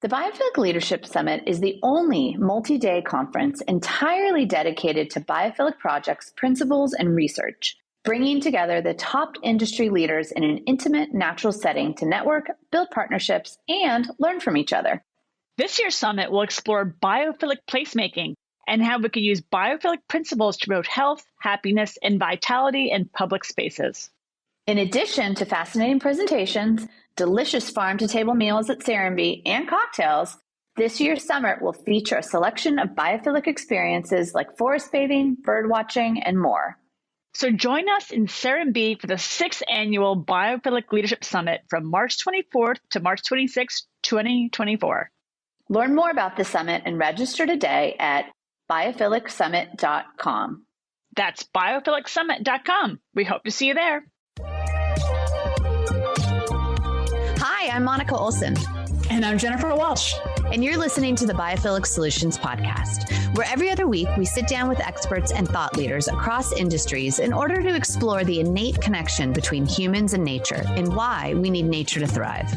The Biophilic Leadership Summit is the only multi-day conference entirely dedicated to biophilic projects, principles, and research, bringing together the top industry leaders in an intimate, natural setting to network, build partnerships, and learn from each other. This year's summit will explore biophilic placemaking and how we can use biophilic principles to promote health, happiness, and vitality in public spaces. In addition to fascinating presentations, delicious farm-to-table meals at Serenbe, and cocktails, this year's summit will feature a selection of biophilic experiences like forest bathing, bird watching, and more. So join us in Serenbe for the 6th Annual Biophilic Leadership Summit from March 24th to March 26th, 2024. Learn more about the summit and register today at biophilic.summit.com. That's biophilic.summit.com. We hope to see you there. Hi, I'm Monica Olson. And I'm Jennifer Walsh. And you're listening to the Biophilic Solutions podcast, where every other week we sit down with experts and thought leaders across industries in order to explore the innate connection between humans and nature and why we need nature to thrive.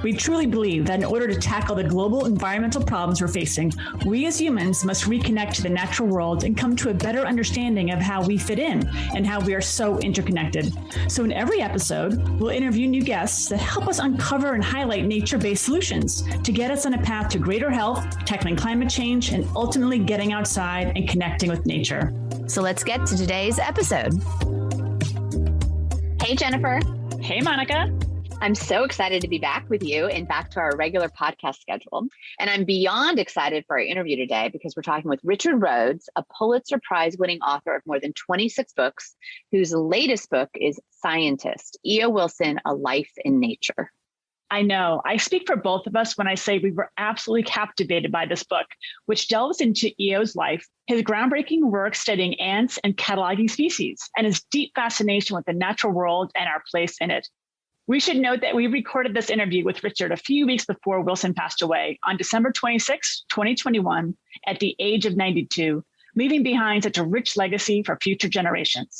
We truly believe that in order to tackle the global environmental problems we're facing, we as humans must reconnect to the natural world and come to a better understanding of how we fit in and how we are so interconnected. So in every episode, we'll interview new guests that help us uncover and highlight nature-based solutions to get us on a path to greater health, tackling climate change, and ultimately getting outside and connecting with nature. So let's get to today's episode. Hey, Jennifer. Hey, Monica. I'm so excited to be back with you and back to our regular podcast schedule. And I'm beyond excited for our interview today because we're talking with Richard Rhodes, a Pulitzer Prize-winning author of more than 26 books, whose latest book is Scientist, E.O. Wilson, A Life in Nature. I know. I speak for both of us when I say we were absolutely captivated by this book, which delves into E.O.'s life, his groundbreaking work studying ants and cataloging species, and his deep fascination with the natural world and our place in it. We should note that we recorded this interview with Richard a few weeks before Wilson passed away on December 26, 2021, at the age of 92, leaving behind such a rich legacy for future generations.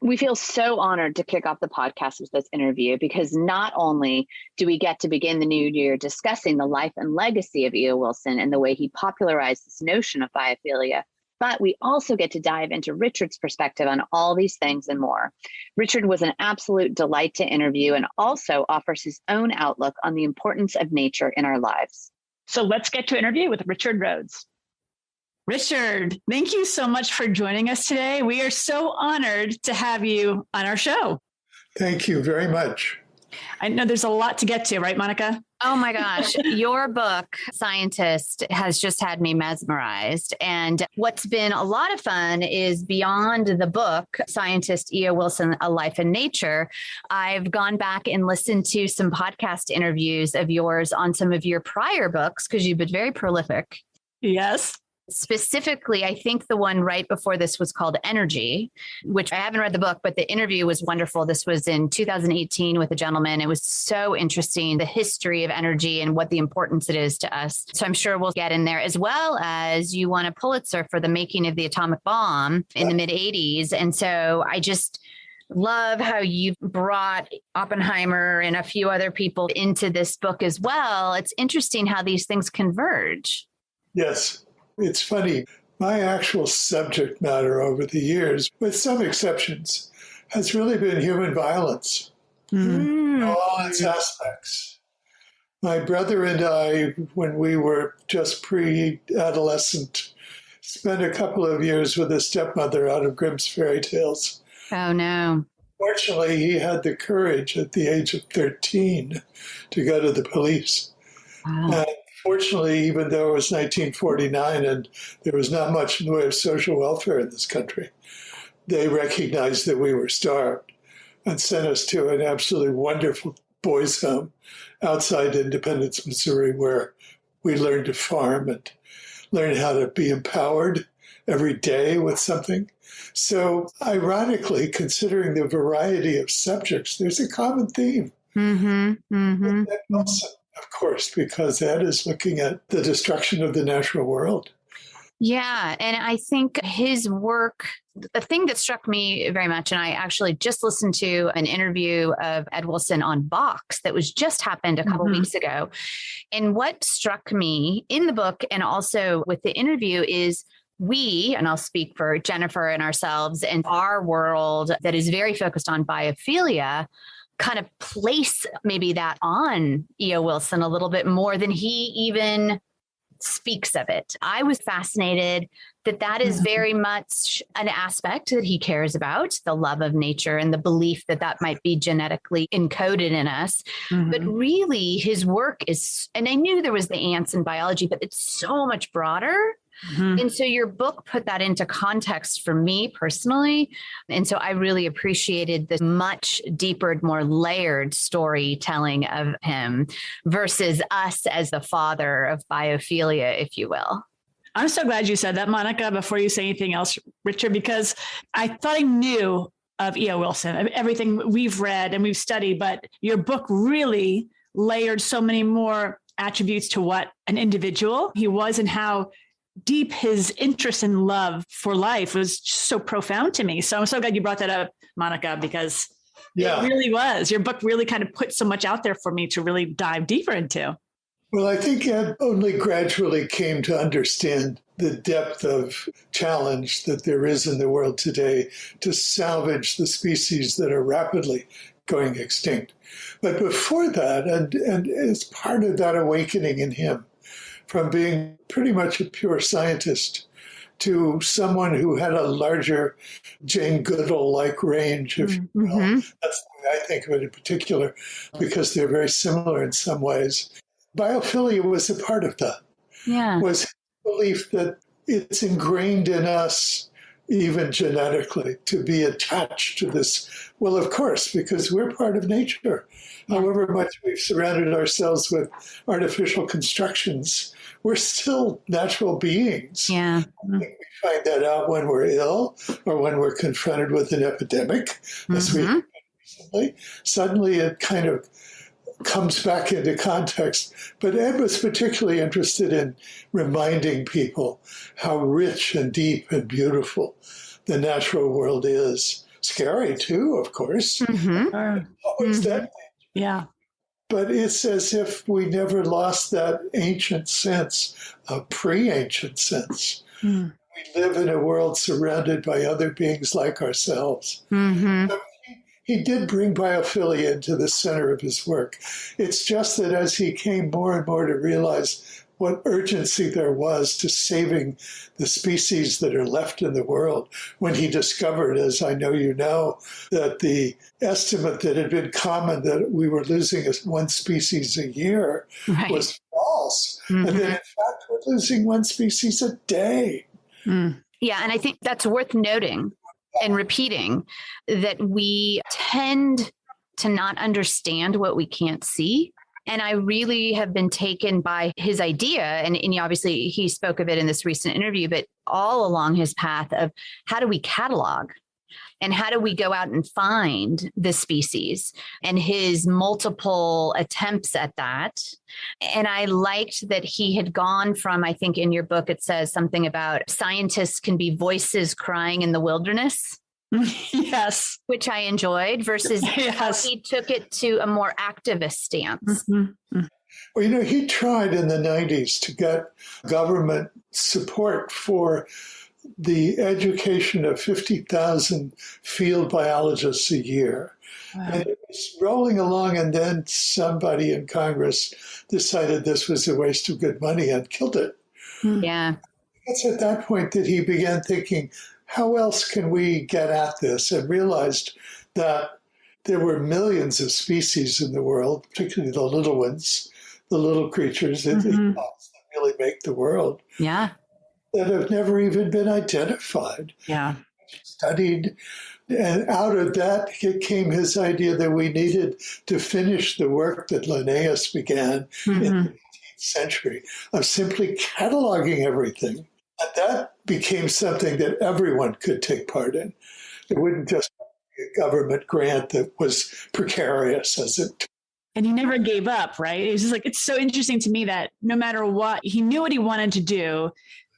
We feel so honored to kick off the podcast with this interview because not only do we get to begin the new year discussing the life and legacy of E.O. Wilson and the way he popularized this notion of biophilia, but we also get to dive into Richard's perspective on all these things and more. Richard was an absolute delight to interview and also offers his own outlook on the importance of nature in our lives. So let's get to interview with Richard Rhodes. Richard, thank you so much for joining us today. We are so honored to have you on our show. Thank you very much. I know there's a lot to get to, right, Monica? Oh my gosh. Your book, Scientist, has just had me mesmerized. And what's been a lot of fun is beyond the book, Scientist, E.O. Wilson, A Life in Nature, I've gone back and listened to some podcast interviews of yours on some of your prior books, because you've been very prolific. Yes. Specifically, I think the one right before this was called Energy, which I haven't read the book, but the interview was wonderful. This was in 2018 with a gentleman. It was so interesting, the history of energy and what the importance it is to us. So I'm sure we'll get in there, as well as you won a Pulitzer for the making of the atomic bomb in the mid 80s. And so I just love how you've brought Oppenheimer and a few other people into this book as well. It's interesting how these things converge. Yes. It's funny. My actual subject matter over the years, with some exceptions, has really been human violence in all its aspects. My brother and I, when we were just pre-adolescent, spent a couple of years with a stepmother out of Grimm's fairy tales. Oh, no. Fortunately, he had the courage at the age of 13 to go to the police. Wow. And fortunately, even though it was 1949 and there was not much in the way of social welfare in this country, they recognized that we were starved and sent us to an absolutely wonderful boys' home outside Independence, Missouri, where we learned to farm and learn how to be empowered every day with something. So ironically, considering the variety of subjects, there's a common theme. Also, of course, because that is looking at the destruction of the natural world. Yeah. And I think his work, the thing that struck me very much, and I actually just listened to an interview of Ed Wilson on Vox that was just happened a couple weeks ago. And what struck me in the book and also with the interview is and I'll speak for Jennifer and ourselves and our world that is very focused on biophilia, kind of place maybe that on E.O. Wilson a little bit more than he even speaks of it. I was fascinated that is very much an aspect that he cares about, the love of nature and the belief that might be genetically encoded in us. But really his work is, and I knew there was the ants in biology, but it's so much broader. And so your book put that into context for me personally. And so I really appreciated the much deeper, more layered storytelling of him versus us as the father of biophilia, if you will. I'm so glad you said that, Monica, before you say anything else, Richard, because I thought I knew of E.O. Wilson, everything we've read and we've studied, but your book really layered so many more attributes to what an individual he was and how deep his interest and love for life was just so profound to me. So I'm so glad you brought that up, Monica, because it really was. Your book really kind of put so much out there for me to really dive deeper into. Well, I think Ed only gradually came to understand the depth of challenge that there is in the world today to salvage the species that are rapidly going extinct. But before that, and as part of that awakening in him, from being pretty much a pure scientist to someone who had a larger Jane Goodall-like range of, that's the way I think of it in particular, because they're very similar in some ways. Biophilia was a part of that. Was his belief that it's ingrained in us, even genetically, to be attached to this. Well, of course, because we're part of nature. However much we've surrounded ourselves with artificial constructions, we're still natural beings. Yeah. I think we find that out when we're ill or when we're confronted with an epidemic, as we have recently. Suddenly it kind of comes back into context. But Ed was particularly interested in reminding people how rich and deep and beautiful the natural world is. Scary too, of course. Always that. Yeah. But it's as if we never lost that ancient sense, a pre-ancient sense. We live in a world surrounded by other beings like ourselves. He did bring biophilia into the center of his work. It's just that as he came more and more to realize what urgency there was to saving the species that are left in the world, when he discovered, as I know you know, that the estimate that had been common that we were losing one species a year was false. And that in fact we're losing one species a day. Yeah, and I think that's worth noting and repeating, that we tend to not understand what we can't see. And I really have been taken by his idea. And obviously he spoke of it in this recent interview, but all along his path of how do we catalog and how do we go out and find the species, and his multiple attempts at that. And I liked that he had gone from, I think in your book, it says something about scientists can be voices crying in the wilderness. Yes. Which I enjoyed, versus how he took it to a more activist stance. Well, he tried in the 90s to get government support for the education of 50,000 field biologists a year. Wow. And it was rolling along, and then somebody in Congress decided this was a waste of good money and killed it. Yeah. It's at that point that he began thinking, how else can we get at this? And realized that there were millions of species in the world, particularly the little ones, the little creatures that really make the world. Yeah. That have never even been identified. Yeah. Studied. And out of that came his idea that we needed to finish the work that Linnaeus began in the 18th century of simply cataloging everything. And that became something that everyone could take part in. It wouldn't just be a government grant that was precarious as it. And he never gave up, right? It was just like, it's so interesting to me that no matter what, he knew what he wanted to do.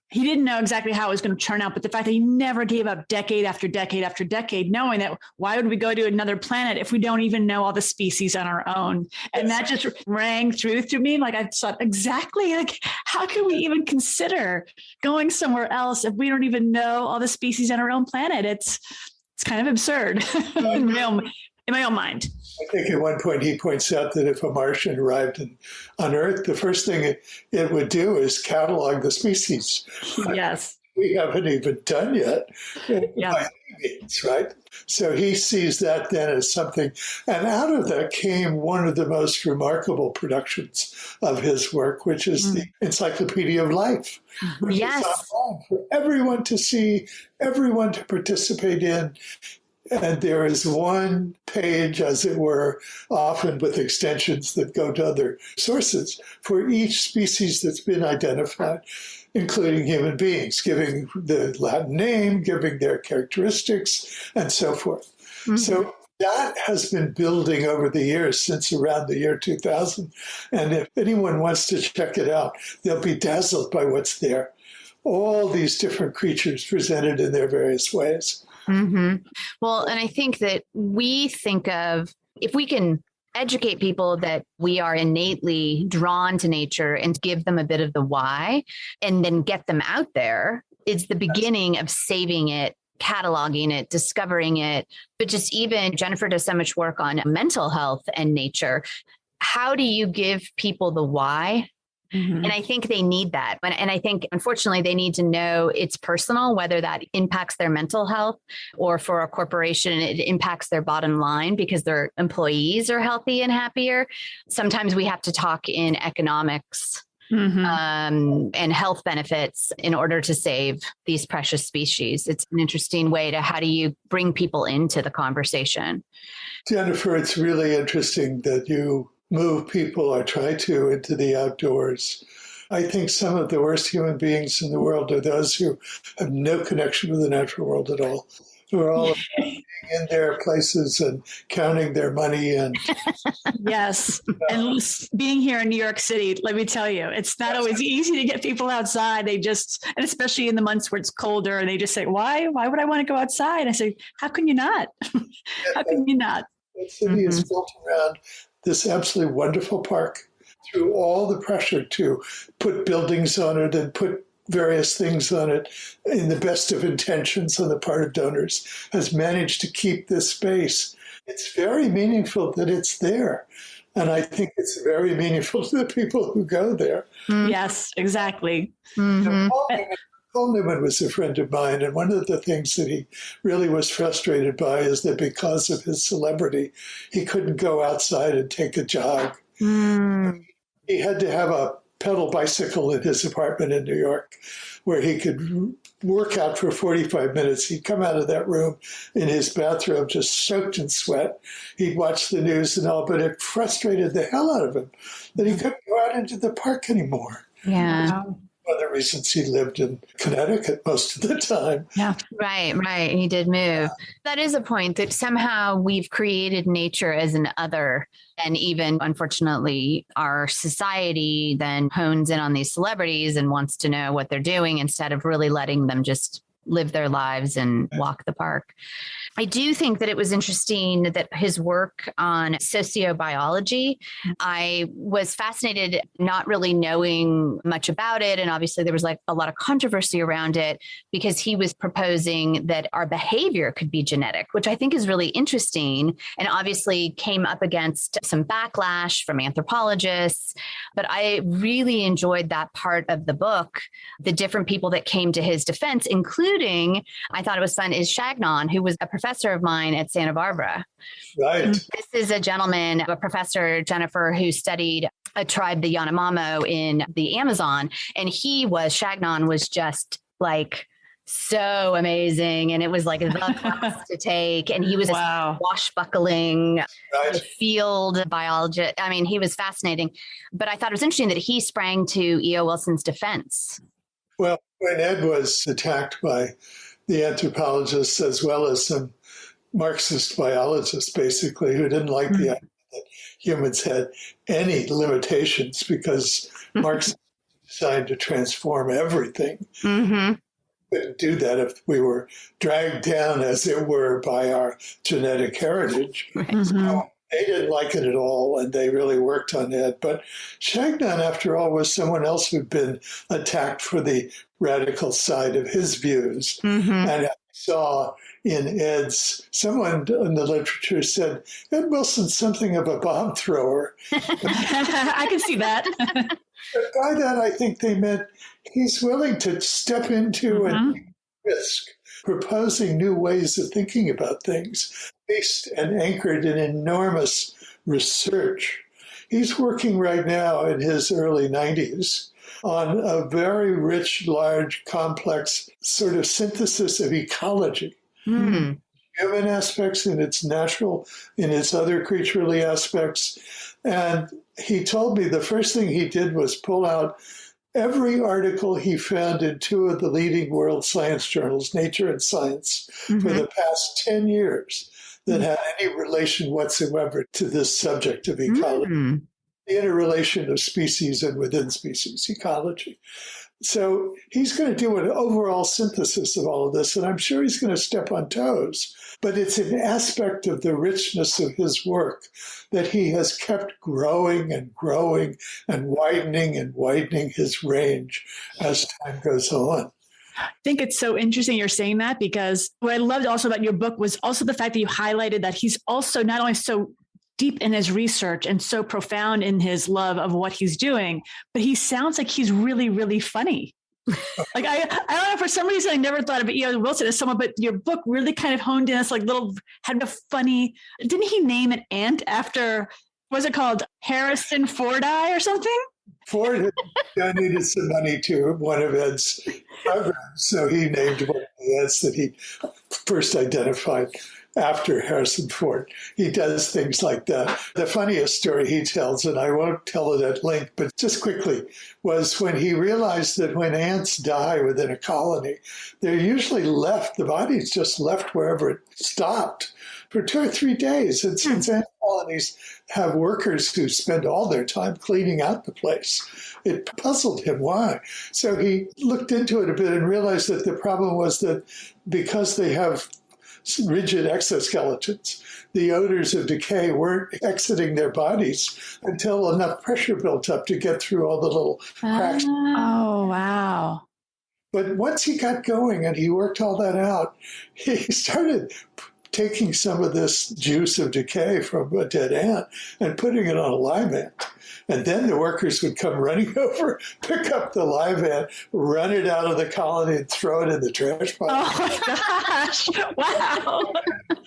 He didn't know exactly how it was going to turn out, but the fact that he never gave up decade after decade after decade, knowing that why would we go to another planet if we don't even know all the species on our own? And that just rang through me. Like I thought exactly like, how can we even consider going somewhere else if we don't even know all the species on our own planet? It's kind of absurd in my own mind. I think at one point he points out that if a Martian arrived on Earth, the first thing it would do is catalog the species. Yes. We haven't even done yet. Yeah. By any means, right? So he sees that then as something. And out of that came one of the most remarkable productions of his work, which is the Encyclopedia of Life. Which Yes. is online for everyone to see, everyone to participate in. And there is one page, as it were, often with extensions that go to other sources for each species that's been identified, including human beings, giving the Latin name, giving their characteristics, and so forth. Mm-hmm. So that has been building over the years since around the year 2000. And if anyone wants to check it out, they'll be dazzled by what's there. All these different creatures presented in their various ways. Mm-hmm. Well, and I think that we think of, if we can educate people that we are innately drawn to nature and give them a bit of the why, and then get them out there, it's the beginning of saving it, cataloging it, discovering it. But just even Jennifer does so much work on mental health and nature. How do you give people the why? Mm-hmm. And I think they need that. And I think, unfortunately, they need to know it's personal, whether that impacts their mental health, or for a corporation, it impacts their bottom line because their employees are healthy and happier. Sometimes we have to talk in economics and health benefits in order to save these precious species. It's an interesting way to, how do you bring people into the conversation? Jennifer, it's really interesting that you move people, or try to, into the outdoors. I think some of the worst human beings in the world are those who have no connection with the natural world at all, who are all in their places and counting their money. And yes. And being here in New York City, let me tell you, it's not always easy to get people outside. They just, and especially in the months where it's colder, and they just say, why would I want to go outside? I say, how can you not? How can you not? The city is built around this absolutely wonderful park, through all the pressure to put buildings on it and put various things on it in the best of intentions on the part of donors, has managed to keep this space. It's very meaningful that it's there. And I think it's very meaningful to the people who go there. Yes, exactly. Mm-hmm. Paul Newman was a friend of mine, and one of the things that he really was frustrated by is that because of his celebrity, he couldn't go outside and take a jog. He had to have a pedal bicycle in his apartment in New York where he could work out for 45 minutes. He'd come out of that room in his bathrobe just soaked in sweat. He'd watch the news and all, but it frustrated the hell out of him that he couldn't go out into the park anymore. Yeah. One of the reasons he lived in Connecticut most of the time. Yeah. Right. He did move. That is a point, that somehow we've created nature as an other. And even, unfortunately, our society then hones in on these celebrities and wants to know what they're doing instead of really letting them just live their lives and walk the park. I do think that it was interesting that his work on sociobiology, I was fascinated, not really knowing much about it. And obviously there was like a lot of controversy around it because he was proposing that our behavior could be genetic, which I think is really interesting. And obviously came up against some backlash from anthropologists. But I really enjoyed that part of the book, the different people that came to his defense, including, I thought it was fun, is Chagnon, who was a professor of mine at Santa Barbara. Right. This is a gentleman, a professor, Jennifer, who studied a tribe, the Yanomamo, in the Amazon. And Chagnon was just like so amazing. And it was like the class to take. And he was a swashbuckling field biologist. I mean, he was fascinating. But I thought it was interesting that he sprang to E.O. Wilson's defense. Well, when Ed was attacked by the anthropologists as well as some Marxist biologists, basically, who didn't like the idea that humans had any limitations because Marx designed to transform everything. Mm-hmm. Couldn't do that if we were dragged down, as it were, by our genetic heritage. Right. So they didn't like it at all, and they really worked on it. But Chagnon, after all, was someone else who'd been attacked for the radical side of his views. Mm-hmm. And I saw in Ed's, someone in the literature said, Ed Wilson's something of a bomb thrower. I can see that. But by that, I think they meant he's willing to step into and take risk, proposing new ways of thinking about things, based and anchored in enormous research. He's working right now in his early 90s on a very rich, large, complex sort of synthesis of ecology. Mm. Human aspects in its natural, in its other creaturely aspects. And he told me the first thing he did was pull out every article he found in two of the leading world science journals, Nature and Science, for the past 10 years that had any relation whatsoever to this subject of ecology, the interrelation of species and within species ecology. So he's going to do an overall synthesis of all of this, and I'm sure he's going to step on toes. But it's an aspect of the richness of his work that he has kept growing and growing and widening his range as time goes on. I think it's so interesting you're saying that, because what I loved also about your book was also the fact that you highlighted that he's also not only so deep in his research and so profound in his love of what he's doing, but he sounds like he's really, really funny. Like I don't know, for some reason I never thought of E.O. Wilson as someone, but your book really kind of honed in. It's like had a funny. Didn't he name an ant after? Was it called Harrison Fordi or something? Ford had donated some money to one of Ed's programs, so he named one of the ants that he first identified after Harrison Ford. He does things like that. The funniest story he tells, and I won't tell it at length, but just quickly, was when he realized that when ants die within a colony, they're usually left, the body's just left wherever it stopped for 2 or 3 days. And since ant colonies have workers who spend all their time cleaning out the place, it puzzled him why. So he looked into it a bit and realized that the problem was that because they have rigid exoskeletons, the odors of decay weren't exiting their bodies until enough pressure built up to get through all the little cracks. Oh, wow. But once he got going and he worked all that out, he started taking some of this juice of decay from a dead ant and putting it on a live ant. And then the workers would come running over, pick up the live ant, run it out of the colony and throw it in the trash pile. Oh my gosh. Wow.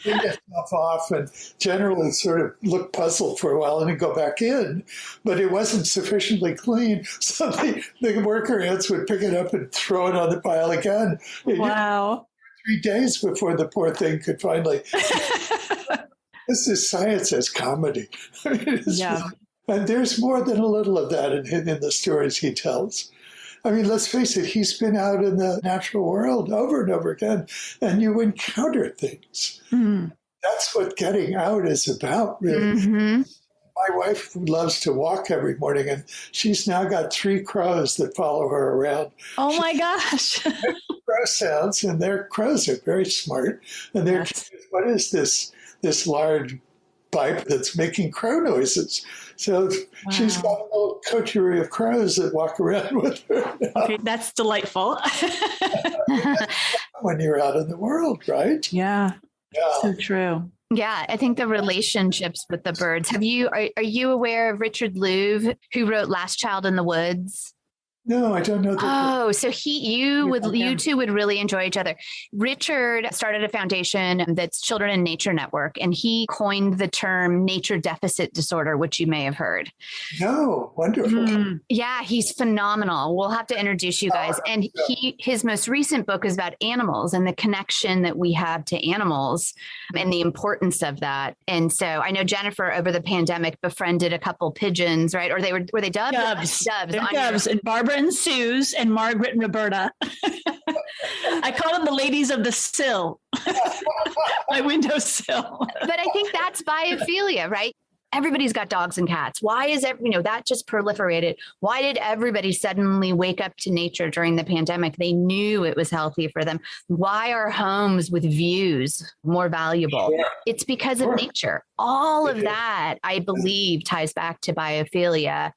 Clean itself off and generally sort of look puzzled for a while and then go back in. But it wasn't sufficiently clean. So the worker ants would pick it up and throw it on the pile again. Wow. 3 days before the poor thing could finally. This is science as comedy. I mean, Yeah. And there's more than a little of that in the stories he tells. I mean, let's face it, he's been out in the natural world over and over again, and you encounter things. Mm. That's what getting out is about, really. Mm-hmm. My wife loves to walk every morning, and she's now got 3 crows that follow her around. Oh my gosh. Crow sounds, and their crows are very smart. And they're, what is this large pipe that's making crow noises? So she's got a little coterie of crows that walk around with her now. Okay, that's delightful. When you're out in the world, right? Yeah. Yeah. So true. Yeah, I think the relationships with the birds. Are you aware of Richard Louv, who wrote Last Child in the Woods? No, I don't know. Oh, so you two would really enjoy each other. Richard started a foundation that's Children in Nature Network, and he coined the term nature deficit disorder, which you may have heard. No, wonderful. Yeah, he's phenomenal. We'll have to introduce you guys. And his most recent book is about animals and the connection that we have to animals and the importance of that. And so I know Jennifer over the pandemic befriended a couple pigeons, right? Or were they doves? Doves. Doves. They're doves. And Barbara and Suze and Margaret and Roberta. I call them the ladies of the sill. My windowsill. But I think that's biophilia, right? everybody's got dogs and cats. Why is that just proliferated? Why did everybody suddenly wake up to nature during the pandemic? They knew it was healthy for them. Why are homes with views more valuable? Sure. It's because of nature. All of that, I believe, ties back to biophilia.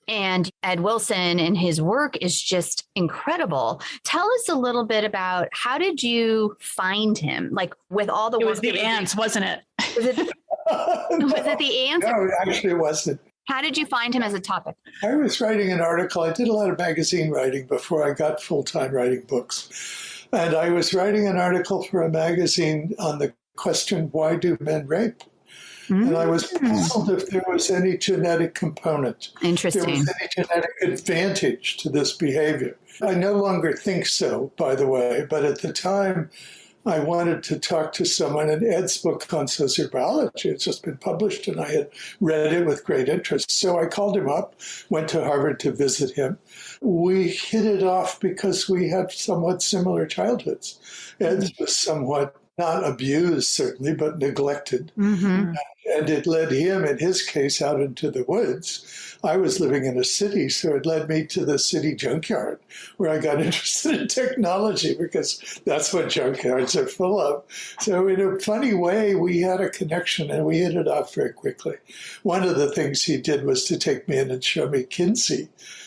And Ed Wilson and his work is just incredible. Tell us a little bit about, how did you find him? Like, with all the work. It was the ants, wasn't it? Was it the ants? No, actually it wasn't. How did you find him as a topic? I was writing an article. I did a lot of magazine writing before I got full-time writing books. And I was writing an article for a magazine on the question, why do men rape? And I was puzzled if there was any genetic component. Interesting. There was any genetic advantage to this behavior. I no longer think so, by the way, but at the time I wanted to talk to someone, and Ed's book on sociobiology had just been published, and I had read it with great interest. So I called him up, went to Harvard to visit him. We hit it off because we had somewhat similar childhoods. Ed's was somewhat not abused, certainly, but neglected. Mm-hmm. And it led him, in his case, out into the woods. I was living in a city, so it led me to the city junkyard, where I got interested in technology, because that's what junkyards are full of. So in a funny way, we had a connection, and we hit it off very quickly. One of the things he did was to take me in and show me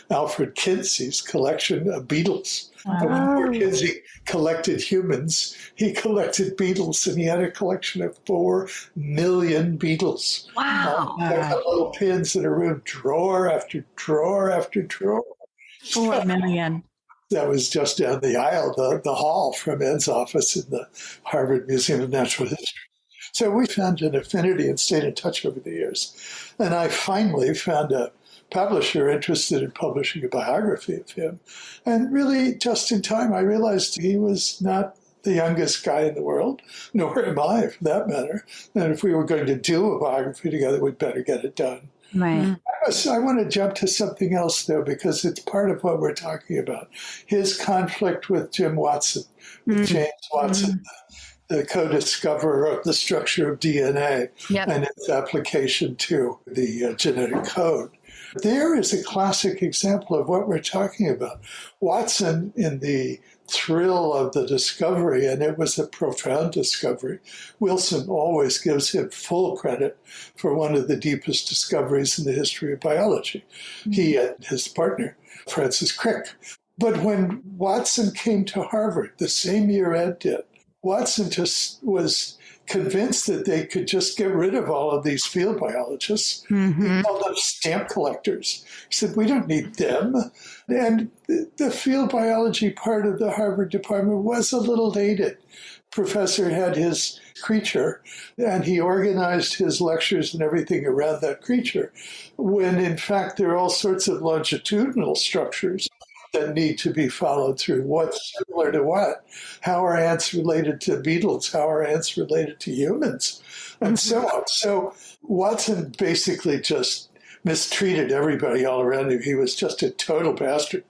Alfred Kinsey's collection of beetles. Wow. Before Kinsey collected humans, he collected beetles, and he had a collection of 4 million beetles. Wow. They got little pins in a room, drawer after drawer after drawer. 4 million. That was just down the aisle, the hall from Ed's office in the Harvard Museum of Natural History. So we found an affinity and stayed in touch over the years. And I finally found a publisher interested in publishing a biography of him. And really, just in time, I realized he was not the youngest guy in the world, nor am I, for that matter. And if we were going to do a biography together, we'd better get it done. Right. I want to jump to something else, though, because it's part of what we're talking about. His conflict with Jim Watson, with James Watson, the co-discoverer of the structure of DNA and its application to the genetic code. There is a classic example of what we're talking about. Watson, in the thrill of the discovery, and it was a profound discovery, Wilson always gives him full credit for one of the deepest discoveries in the history of biology. He and his partner, Francis Crick. But when Watson came to Harvard, the same year Ed did, Watson just was convinced that they could just get rid of all of these field biologists. He called them stamp collectors. He said, we don't need them. And the field biology part of the Harvard department was a little dated. Professor had his creature, and he organized his lectures and everything around that creature, when in fact there are all sorts of longitudinal structures that need to be followed through. What's similar to what? How are ants related to beetles? How are ants related to humans? And so on. So Watson basically just mistreated everybody all around him. He was just a total bastard.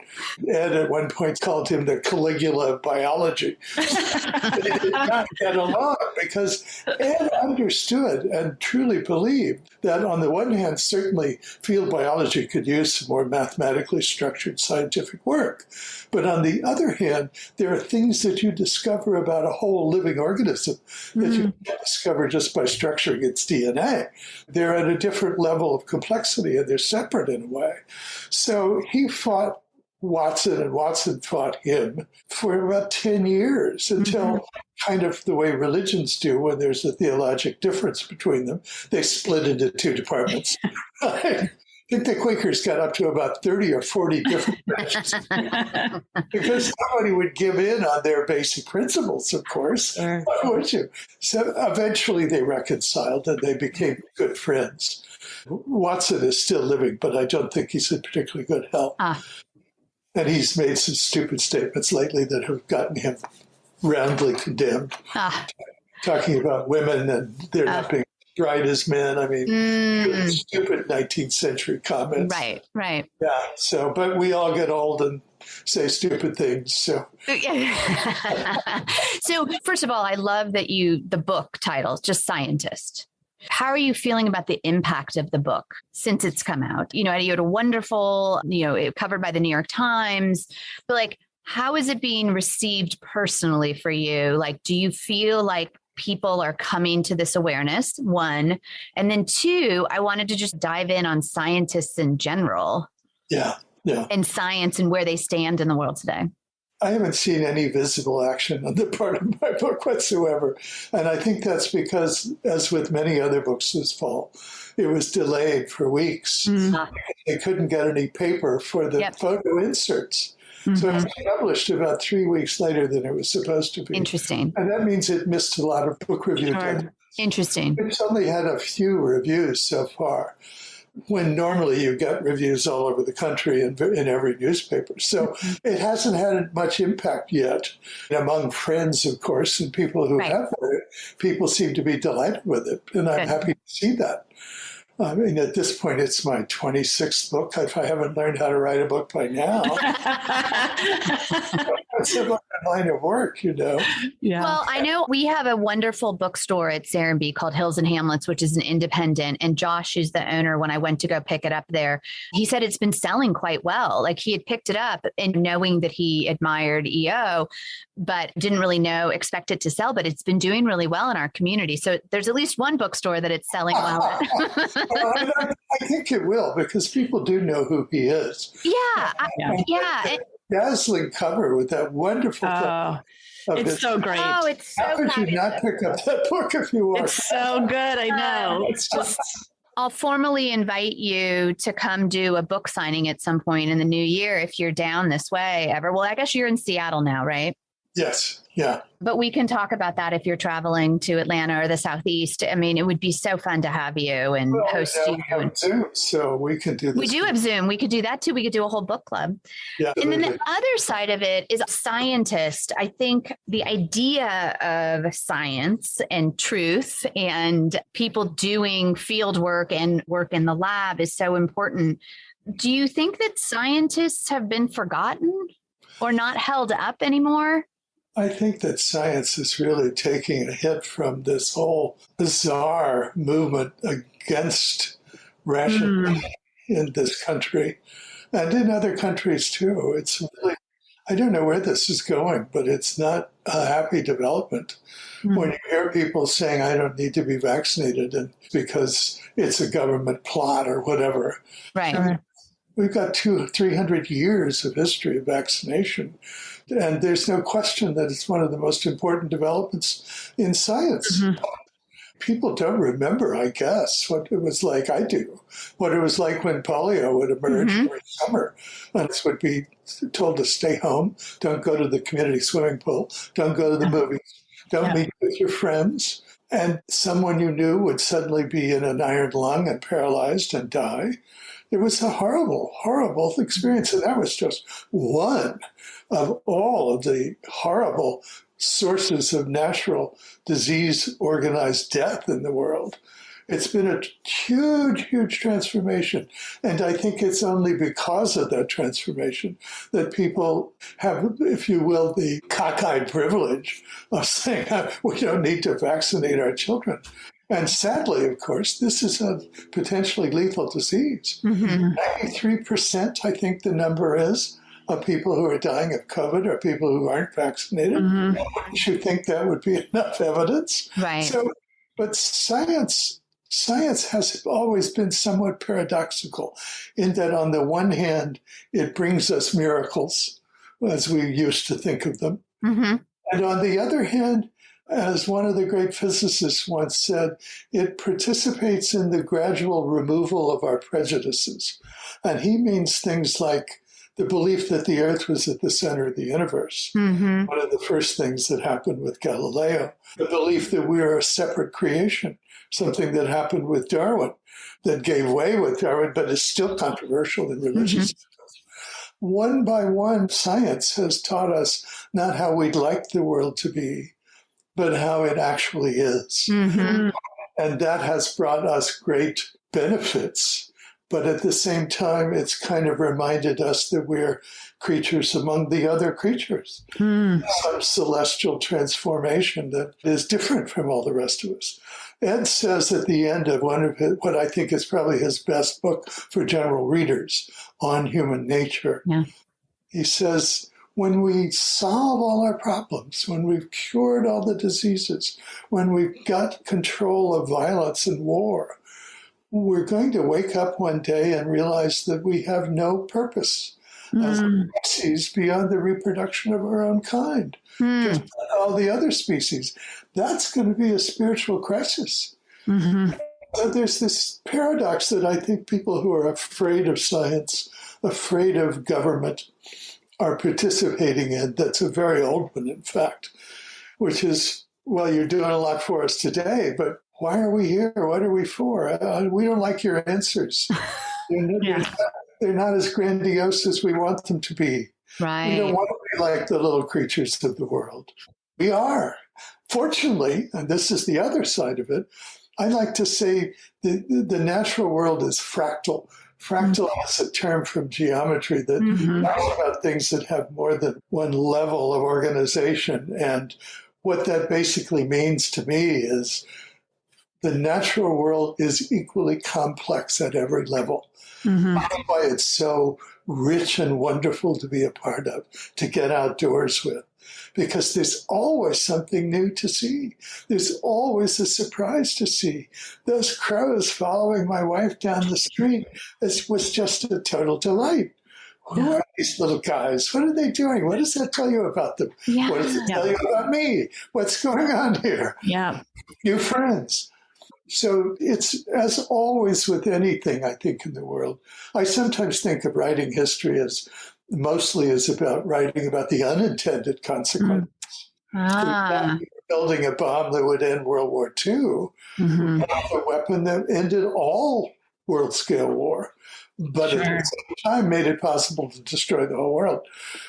Ed at one point called him the Caligula of biology. They did not get along because Ed understood and truly believed that on the one hand, certainly field biology could use some more mathematically structured scientific work. But on the other hand, there are things that you discover about a whole living organism that you can't discover just by structuring its DNA. They're at a different level of complexity, and they're separate in a way. So he fought Watson, and Watson fought him for about 10 years until kind of the way religions do when there's a theologic difference between them. They split into 2 departments. I think the Quakers got up to about 30 or 40 different branches because nobody would give in on their basic principles, of course. Why would you? So eventually they reconciled and they became good friends. Watson is still living, but I don't think he's in particularly good health. And he's made some stupid statements lately that have gotten him roundly condemned. Talking about women and they're not being bright as men. I mean, stupid 19th century comments. Right. Yeah. So, but we all get old and say stupid things. So, so first of all, I love that the book title, just Scientist. How are you feeling about the impact of the book since it's come out? You had a wonderful, it covered by the New York Times, but like, how is it being received personally for you? Like, do you feel like people are coming to this awareness? One, and then two, I wanted to just dive in on scientists in general. Yeah. And science and where they stand in the world today. I haven't seen any visible action on the part of my book whatsoever. And I think that's because, as with many other books this fall, it was delayed for weeks. Mm-hmm. They couldn't get any paper for the photo inserts. Mm-hmm. So it was published about 3 weeks later than it was supposed to be. Interesting. And that means it missed a lot of book review time. Interesting. It's only had a few reviews so far, when normally you get reviews all over the country in every newspaper. So it hasn't had much impact yet among friends, of course, and people who have read it. People seem to be delighted with it, and I'm happy to see that. I mean, at this point, it's my 26th book. If I haven't learned how to write a book by now, it's a line of work, Yeah. Well, I know we have a wonderful bookstore at Serenbe called Hills and Hamlets, which is an independent. And Josh, who's the owner, when I went to go pick it up there, he said it's been selling quite well. Like he had picked it up and knowing that he admired EO, but didn't really expect it to sell. But it's been doing really well in our community. So there's at least one bookstore that it's selling well at. I think it will, because people do know who he is. Yeah. Dazzling cover with that wonderful it's so great. Oh, it's so How could you not pick up that book if you want? It's so good. I know. It's just... I'll formally invite you to come do a book signing at some point in the new year if you're down this way ever. Well, I guess you're in Seattle now, right? Yes. Yeah. But we can talk about that if you're traveling to Atlanta or the Southeast. I mean, it would be so fun to have you and host you. We have Zoom, so we can do this. We do have Zoom. We could do that too. We could do a whole book club. Yeah. And then the other side of it is a scientist. I think the idea of science and truth and people doing field work and work in the lab is so important. Do you think that scientists have been forgotten or not held up anymore? I think that science is really taking a hit from this whole bizarre movement against rationality in this country and in other countries too. It's really, I don't know where this is going, but it's not a happy development. When you hear people saying, I don't need to be vaccinated and because it's a government plot or whatever. Right. I mean, we've got 200-300 years of history of vaccination. And there's no question that it's one of the most important developments in science. Mm-hmm. People don't remember, I guess, what it was like. I do. What it was like when polio would emerge every summer. And it would be told to stay home, don't go to the community swimming pool, don't go to the movies, don't meet with your friends. And someone you knew would suddenly be in an iron lung and paralyzed and die. It was a horrible, horrible experience. And that was just one of all of the horrible sources of natural disease, organized death in the world. It's been a huge, huge transformation. And I think it's only because of that transformation that people have, if you will, the cockeyed privilege of saying, we don't need to vaccinate our children. And sadly, of course, this is a potentially lethal disease. 93%, I think the number is, of people who are dying of COVID are people who aren't vaccinated. Wouldn't you think that would be enough evidence? Right. So, but science has always been somewhat paradoxical in that on the one hand, it brings us miracles, as we used to think of them. And on the other hand, as one of the great physicists once said, it participates in the gradual removal of our prejudices. And he means things like the belief that the Earth was at the center of the universe, one of the first things that happened with Galileo. The belief that we are a separate creation, something that happened with Darwin, that gave way with Darwin, but is still controversial in religious circles. One by one, science has taught us not how we'd like the world to be, but how it actually is. And that has brought us great benefits, But at the same time, it's kind of reminded us that we're creatures among the other creatures. Some celestial transformation that is different from all the rest of us. Ed says at the end of one of his, what I think is probably his best book for general readers, On Human Nature, he says, when we solve all our problems, when we've cured all the diseases, when we've got control of violence and war, we're going to wake up one day and realize that we have no purpose as a species beyond the reproduction of our own kind. Just like all the other species. That's going to be a spiritual crisis. So there's this paradox that I think people who are afraid of science, afraid of government, are participating in. That's a very old one, in fact, which is, well, you're doing a lot for us today, but why are we here? What are we for? We don't like your answers. They're not as grandiose as we want them to be. Right. We don't want to be like the little creatures of the world. We are. Fortunately, and this is the other side of it, I like to say the natural world is fractal. Fractal is a term from geometry that talks about things that have more than one level of organization. And what that basically means to me is the natural world is equally complex at every level. That's why it's so rich and wonderful to be a part of, to get outdoors with, because there's always something new to see. There's always a surprise to see. Those crows following my wife down the street was just a total delight. Who are these little guys? What are they doing? What does that tell you about them? What does it tell you about me? What's going on here? New friends. So it's, as always with anything, I think, in the world, I sometimes think of writing history as mostly as about writing about the unintended consequences. Building a bomb that would end World War II, a weapon that ended all world-scale war, but at the same time made it possible to destroy the whole world.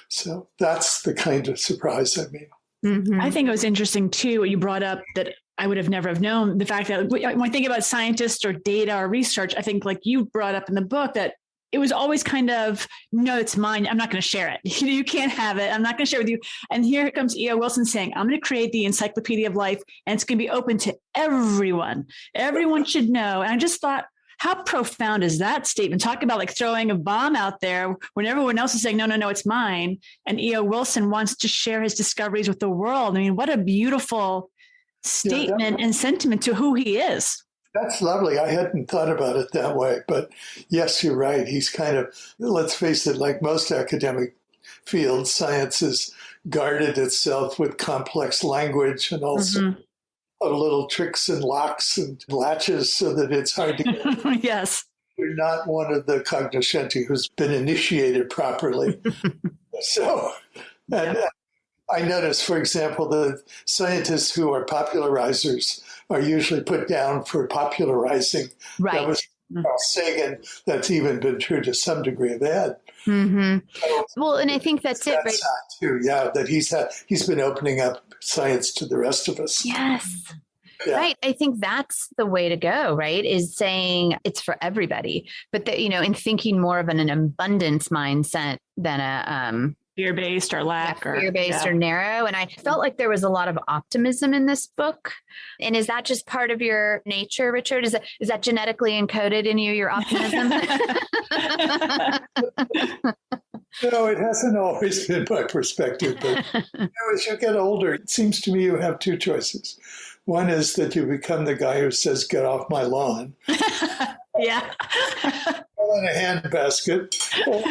So that's the kind of surprise I mean. I think it was interesting, too, what you brought up that I would have never have known, the fact that when I think about scientists or data or research, I think like you brought up in the book that it was always kind of, no, it's mine. I'm not going to share it. You can't have it. I'm not going to share it with you. And here comes E.O. Wilson saying, I'm going to create the Encyclopedia of Life, and it's going to be open to everyone. Everyone should know. And I just thought, how profound is that statement? Talk about like throwing a bomb out there when everyone else is saying, no, it's mine. And E.O. Wilson wants to share his discoveries with the world. I mean, what a beautiful statement and sentiment to who he is. That's lovely. I hadn't thought about it that way. But yes, you're right. He's kind of, let's face it, like most academic fields, science has guarded itself with complex language and also little tricks and locks and latches so that it's hard to get. Yes. You're not one of the cognoscenti who's been initiated properly. So, and I notice, for example, the scientists who are popularizers are usually put down for popularizing. Right. That was Carl Sagan. That's even been true to some degree of Ed. Well, and I think that's it, right? Too, that he's been opening up science to the rest of us. Yes. Yeah. Right. I think that's the way to go, right? Is saying it's for everybody, but that, in thinking more of an abundance mindset than a, fear-based or lack or fear-based or narrow. And I felt like there was a lot of optimism in this book. And is that just part of your nature, Richard? Is that genetically encoded in you, your optimism? No, it hasn't always been my perspective. But as you get older, it seems to me you have two choices. One is that you become the guy who says, get off my lawn. Yeah. In a handbasket, or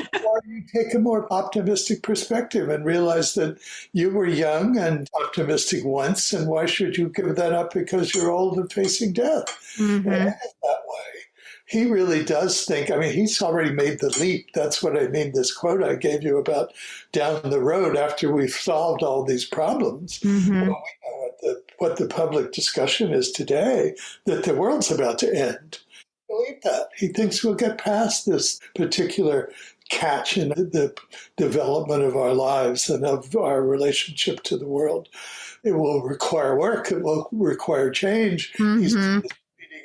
you take a more optimistic perspective and realize that you were young and optimistic once, and why should you give that up because you're old and facing death? And that way, he really does think, he's already made the leap. That's what I mean, this quote I gave you about down the road after we've solved all these problems. Well, we know what the public discussion is today, that the world's about to end. Believe that. He thinks we'll get past this particular catch in the development of our lives and of our relationship to the world. It will require work. It will require change. He's reading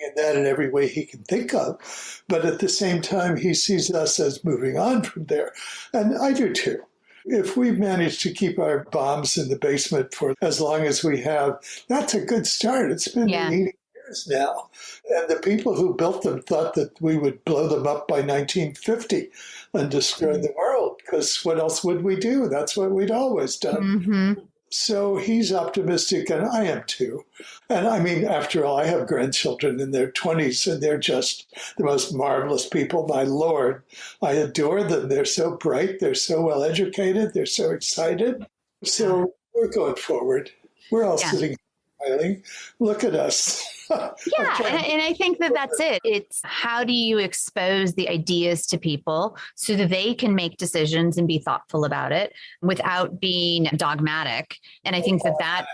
in that in every way he can think of. But at the same time, he sees us as moving on from there. And I do too. If we've managed to keep our bombs in the basement for as long as we have, that's a good start. It's been 80 years now. And the people who built them thought that we would blow them up by 1950 and destroy the world, because what else would we do? That's what we'd always done. Mm-hmm. So he's optimistic, and I am too. And I mean, after all, I have grandchildren in their 20s, and they're just the most marvelous people. My Lord, I adore them. They're so bright. They're so well educated. They're so excited. So we're going forward. We're all sitting smiling. Look at us. And I think that that's it. It's how do you expose the ideas to people so that they can make decisions and be thoughtful about it without being dogmatic. And I think that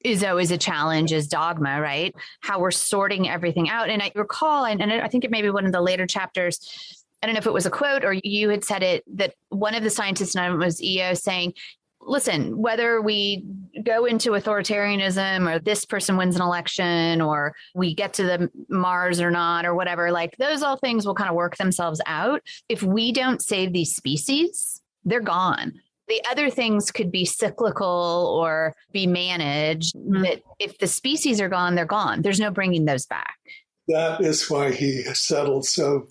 is always a challenge, is dogma, right? How we're sorting everything out. And I recall, and I think it may be one of the later chapters, I don't know if it was a quote or you had said it, that one of the scientists, and I was EO, saying, listen, whether we go into authoritarianism or this person wins an election or we get to the Mars or not or whatever, like those all things will kind of work themselves out. If we don't save these species, they're gone. The other things could be cyclical or be managed. But if the species are gone, they're gone. There's no bringing those back. That is why he settled so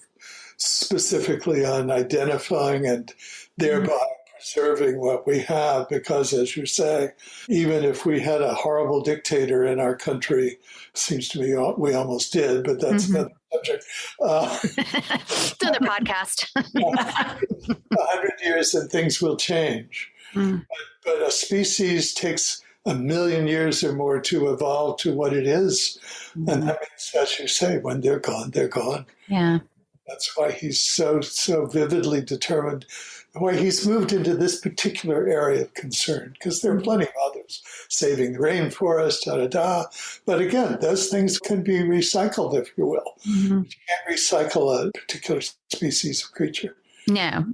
specifically on identifying and thereby preserving what we have, because, as you say, even if we had a horrible dictator in our country, seems to me we almost did, but that's another subject. It's another podcast. 100 years and things will change. But a species takes 1 million years or more to evolve to what it is. And that means, as you say, when they're gone, they're gone. Yeah. That's why he's so vividly determined, why he's moved into this particular area of concern, because there are plenty of others, saving the rainforest, But again, those things can be recycled, if you will. You can't recycle a particular species of creature. No.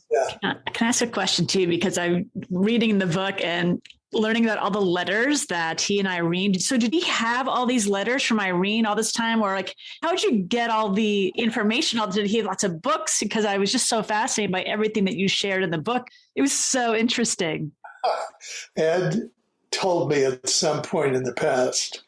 Yeah. Can I ask a question too? Because I'm reading the book and learning about all the letters that he and Irene. So did he have all these letters from Irene all this time? Or like, how did you get all the information? Did he have lots of books? Because I was just so fascinated by everything that you shared in the book. It was so interesting. Ed told me at some point in the past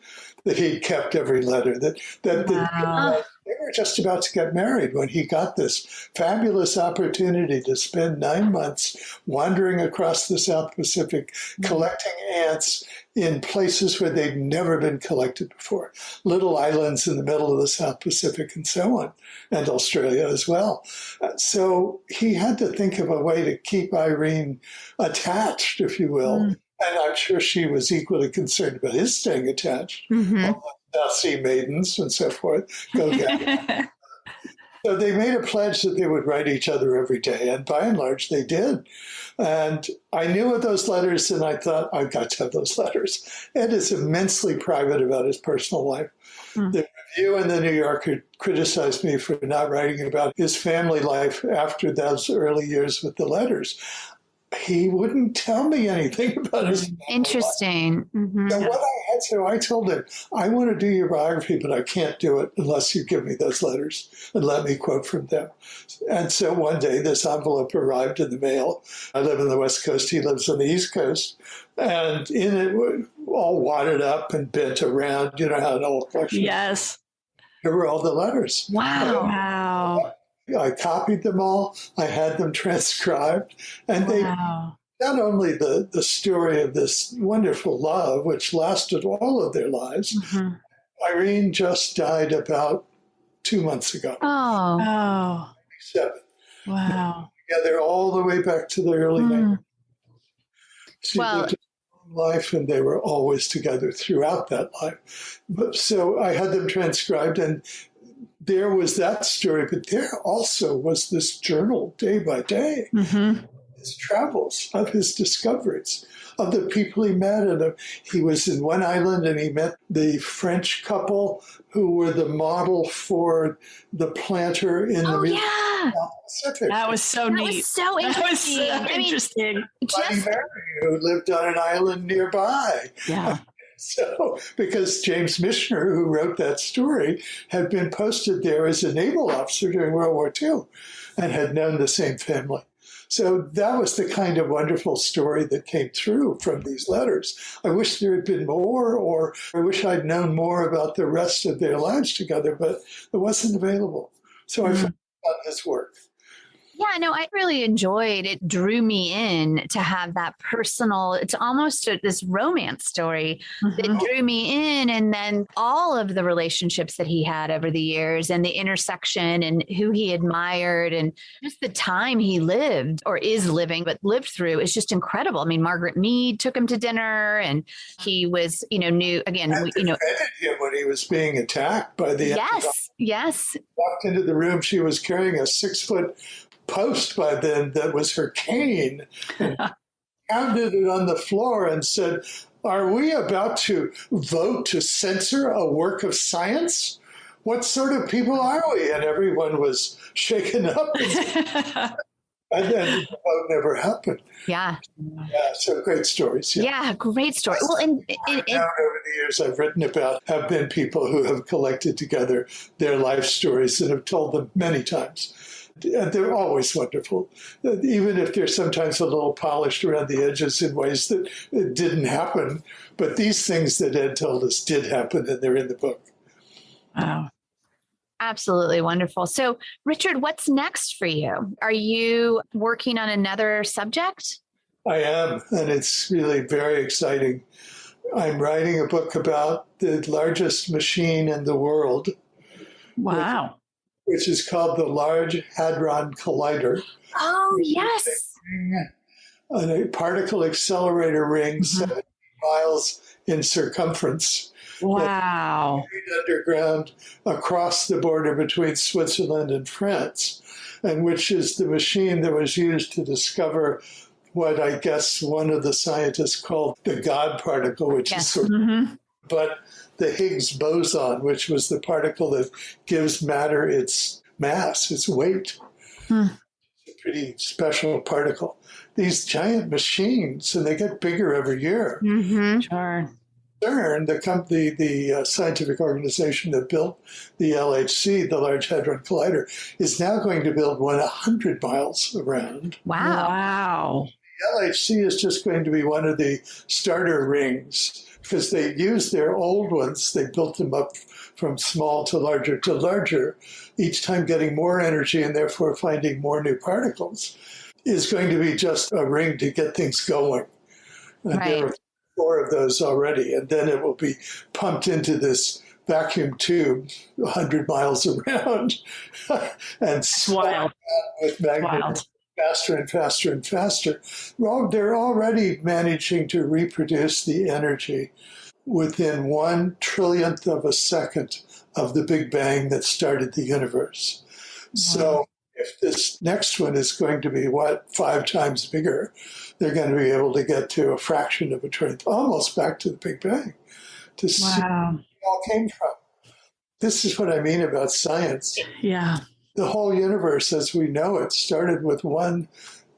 that he kept every letter, that they were just about to get married when he got this fabulous opportunity to spend 9 months wandering across the South Pacific, collecting ants in places where they'd never been collected before, little islands in the middle of the South Pacific and so on, and Australia as well. So he had to think of a way to keep Irene attached, if you will. And I'm sure she was equally concerned about his staying attached. South Sea maidens and so forth. Go get it. So they made a pledge that they would write each other every day. And by and large, they did. And I knew of those letters, and I thought, I've got to have those letters. Ed is immensely private about his personal life. The Review and the New Yorker criticized me for not writing about his family life after those early years with the letters. He wouldn't tell me anything about his family life. Interesting. So I told him, I want to do your biography, but I can't do it unless you give me those letters and let me quote from them. And so one day this envelope arrived in the mail. I live on the West Coast. He lives on the East Coast. And in it, all wadded up and bent around, you know how an old collection. Yes. There were all the letters. Wow. I copied them all. I had them transcribed. And they not only the story of this wonderful love, which lasted all of their lives. Irene just died about 2 months ago. Oh. 7. Wow. Together all the way back to the early 90s. She lived a long life, and they were always together throughout that life. But so I had them transcribed, and there was that story, but there also was this journal day by day. His travels, of his discoveries, of the people he met. And he was in one island and he met the French couple who were the model for the planter in the Pacific. That was so neat. That was so interesting. That was so interesting. Buddy Mary, who lived on an island nearby. Yeah. So, because James Michener, who wrote that story, had been posted there as a naval officer during World War II and had known the same family. So that was the kind of wonderful story that came through from these letters. I wish there had been more, or I wish I'd known more about the rest of their lives together, but it wasn't available. So I found out his work. Yeah, no, I really enjoyed it. Drew me in to have that personal, it's almost this romance story that drew me in. And then all of the relationships that he had over the years and the intersection and who he admired and just the time he lived or is living, but lived through is just incredible. I mean, Margaret Mead took him to dinner and he was, knew again, Defended him when he was being attacked by the Yes. Walked into the room, she was carrying a 6-foot post by then that was her cane, and pounded it on the floor and said, "Are we about to vote to censor a work of science? What sort of people are we?" And everyone was shaken up. And then the vote never happened. Yeah. So great stories. Yeah, great story. Well, and over the years I've written about have been people who have collected together their life stories and have told them many times. And they're always wonderful, even if they're sometimes a little polished around the edges in ways that it didn't happen. But these things that Ed told us did happen, and they're in the book. Wow. Absolutely wonderful. So, Richard, what's next for you? Are you working on another subject? I am, and it's really very exciting. I'm writing a book about the largest machine in the world. Wow. Which is called the Large Hadron Collider. Oh, yes. A particle accelerator ring 70 miles in circumference. Wow. Underground across the border between Switzerland and France, and which is the machine that was used to discover what I guess one of the scientists called the God particle, which is sort of, but the Higgs boson, which was the particle that gives matter its mass, its weight. It's a pretty special particle. These giant machines, and they get bigger every year. Sure. CERN, the scientific organization that built the LHC, the Large Hadron Collider, is now going to build one 100 miles around. Wow. The LHC is just going to be one of the starter rings because they used their old ones. They built them up from small to larger, each time getting more energy and therefore finding more new particles, is going to be just a ring to get things going. And there are 4 of those already, and then it will be pumped into this vacuum tube 100 miles around and wild. With magnets faster and faster and faster. Well, they're already managing to reproduce the energy within 1 trillionth of a second of the Big Bang that started the universe. So if this next one is going to be, 5 times bigger, they're going to be able to get to a fraction of a trillionth, almost back to the Big Bang, to see where it all came from. This is what I mean about science. Yeah. The whole universe, as we know it, started with one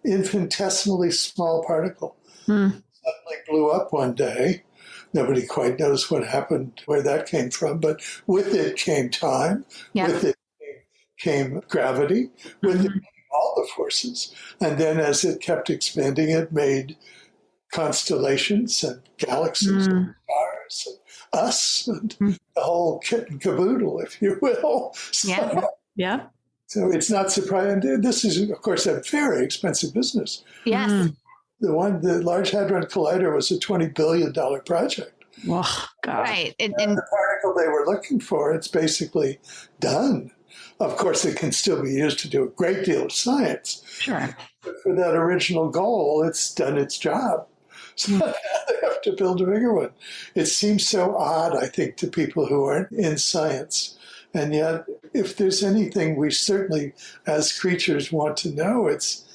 infinitesimally small particle. Suddenly blew up one day. Nobody quite knows what happened, where that came from, but with it came time. With it came gravity. With it came all the forces. And then as it kept expanding, it made constellations and galaxies and stars and us and the whole kit and caboodle, if you will. So it's not surprising. This is, of course, a very expensive business. Yes. The Large Hadron Collider was a $20 billion project. Oh, God. Right. And the particle they were looking for, it's basically done. Of course, it can still be used to do a great deal of science. Sure. But for that original goal, it's done its job. So now they have to build a bigger one. It seems so odd, I think, to people who aren't in science. And yet, if there's anything we certainly, as creatures, want to know, it's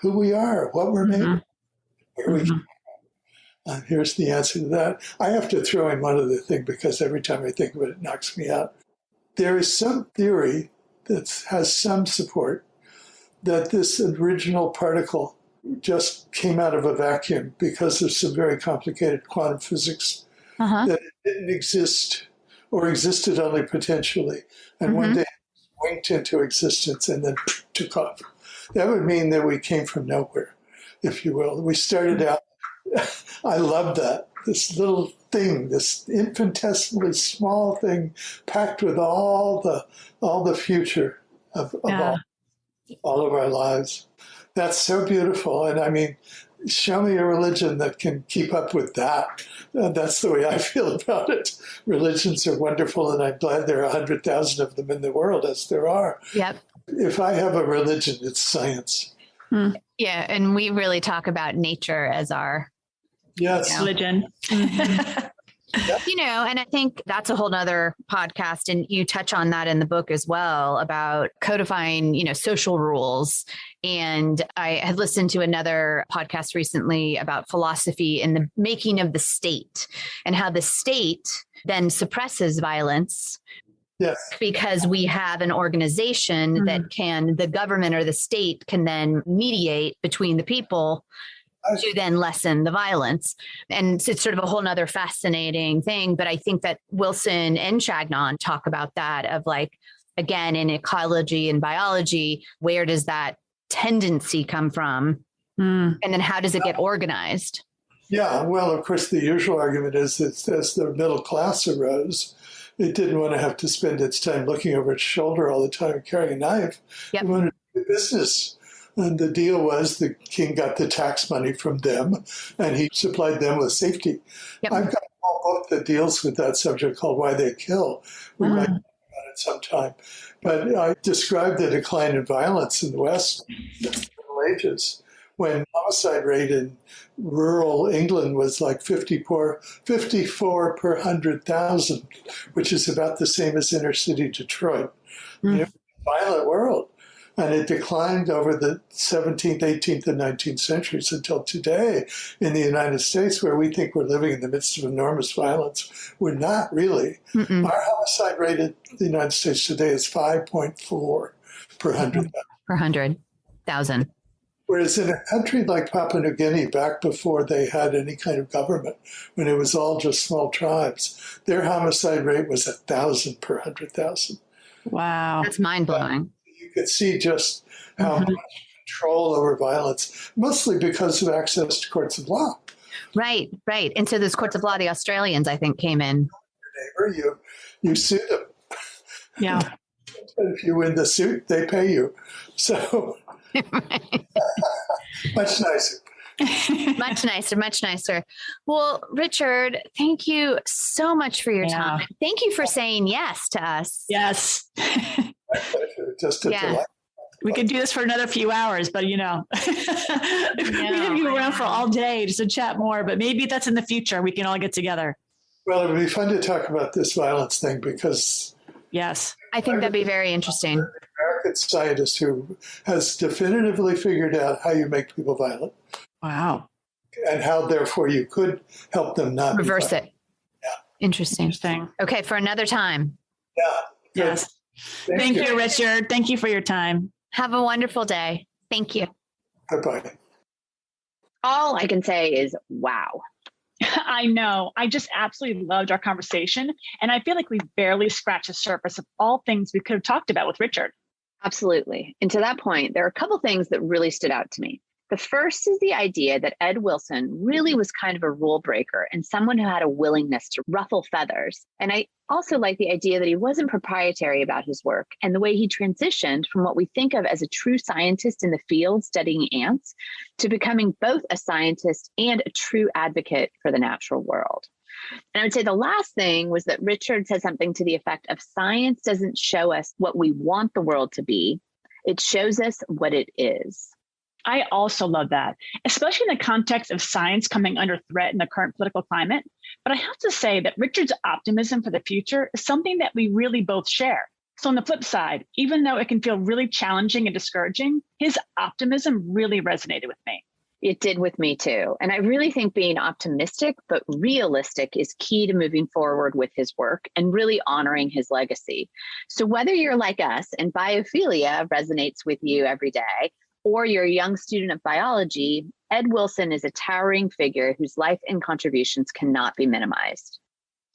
who we are, what we're made of, where we came from. And here's the answer to that. I have to throw in one other thing because every time I think of it, it knocks me out. There is some theory that has some support that this original particle just came out of a vacuum because of some very complicated quantum physics that it didn't exist or existed only potentially, and one day it winked into existence and then took off. That would mean that we came from nowhere, if you will. We started out, I love that, this little thing, this infinitesimally small thing packed with all the future of all of our lives. That's so beautiful. And I mean, show me a religion that can keep up with that. That's the way I feel about it. Religions are wonderful, and I'm glad there are 100,000 of them in the world, as there are. Yep. If I have a religion, it's science. Yeah, and we really talk about nature as our religion. You know, and I think that's a whole nother podcast. And you touch on that in the book as well about codifying, you know, social rules. And I had listened to another podcast recently about philosophy and the making of the state and how the state then suppresses violence. Yes. Because we have an organization that the government or the state can then mediate between the people to then lessen the violence. And it's sort of a whole nother fascinating thing. But I think that Wilson and Chagnon talk about that of like, again, in ecology and biology, where does that tendency come from? And then how does it get organized? Yeah, well, of course, the usual argument is that as the middle class arose, it didn't want to have to spend its time looking over its shoulder all the time and carrying a knife. It wanted to do business. And the deal was the king got the tax money from them, and he supplied them with safety. I've got a whole book that deals with that subject called Why They Kill. We might talk about it sometime. But I described the decline in violence in the West since the Middle Ages, when homicide rate in rural England was like 54 per 100,000, which is about the same as inner city Detroit. You know, violent world. And it declined over the 17th, 18th, and 19th centuries until today in the United States, where we think we're living in the midst of enormous violence. We're not really. Our homicide rate in the United States today is 5.4 per 100,000. Per 100,000. Whereas in a country like Papua New Guinea, back before they had any kind of government, when it was all just small tribes, their homicide rate was 1,000 per 100,000. Wow. That's mind-blowing. You could see just how much control over violence, mostly because of access to courts of law. Right. And so those courts of law, the Australians, I think, came in. Your neighbor, you sue them. Yeah. And if you win the suit, they pay you. So much nicer. Much nicer. Well, Richard, thank you so much for your time. Thank you for saying yes to us. Yes. My pleasure. Just a delight. We could do this for another few hours, but we have you around for all day just to chat more, but maybe that's in the future. We can all get together. Well, it would be fun to talk about this violence thing because I think that'd be very interesting. An American scientist who has definitively figured out how you make people violent. Wow. And how, therefore, you could help them not reverse it. Yeah. Interesting. Okay, for another time. Yeah. Good. Yes. Thank you, Richard. Thank you for your time. Have a wonderful day. Thank you. Bye-bye. All I can say is, wow. I know. I just absolutely loved our conversation. And I feel like we barely scratched the surface of all things we could have talked about with Richard. Absolutely. And to that point, there are a couple things that really stood out to me. The first is the idea that Ed Wilson really was kind of a rule breaker and someone who had a willingness to ruffle feathers. And I also like the idea that he wasn't proprietary about his work and the way he transitioned from what we think of as a true scientist in the field studying ants to becoming both a scientist and a true advocate for the natural world. And I would say the last thing was that Richard said something to the effect of science doesn't show us what we want the world to be. It shows us what it is. I also love that, especially in the context of science coming under threat in the current political climate. But I have to say that Richard's optimism for the future is something that we really both share. So on the flip side, even though it can feel really challenging and discouraging, his optimism really resonated with me. It did with me too. And I really think being optimistic but realistic is key to moving forward with his work and really honoring his legacy. So whether you're like us and biophilia resonates with you every day, or you're a young student of biology Ed Wilson is a towering figure whose life and contributions cannot be minimized.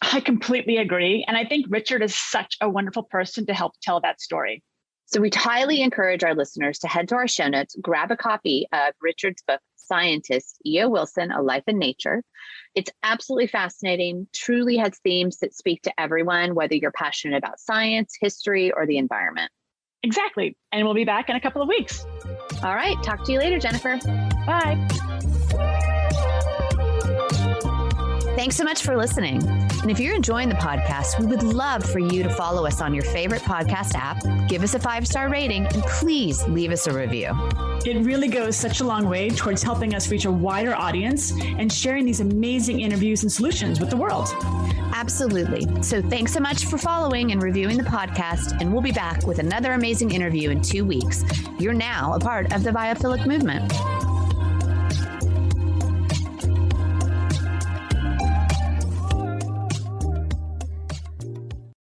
I completely agree. And I think Richard is such a wonderful person to help tell that story. So we highly encourage our listeners to head to our show notes, grab a copy of Richard's book, Scientist, E.O. Wilson, A Life in Nature. It's absolutely fascinating, truly has themes that speak to everyone, whether you're passionate about science, history, or the environment. Exactly. And we'll be back in a couple of weeks. All right. Talk to you later, Jennifer. Bye. Thanks so much for listening. And if you're enjoying the podcast, we would love for you to follow us on your favorite podcast app, give us a 5-star rating, and please leave us a review. It really goes such a long way towards helping us reach a wider audience and sharing these amazing interviews and solutions with the world. Absolutely. So thanks so much for following and reviewing the podcast, and we'll be back with another amazing interview in 2 weeks. You're now a part of the Biophilic movement.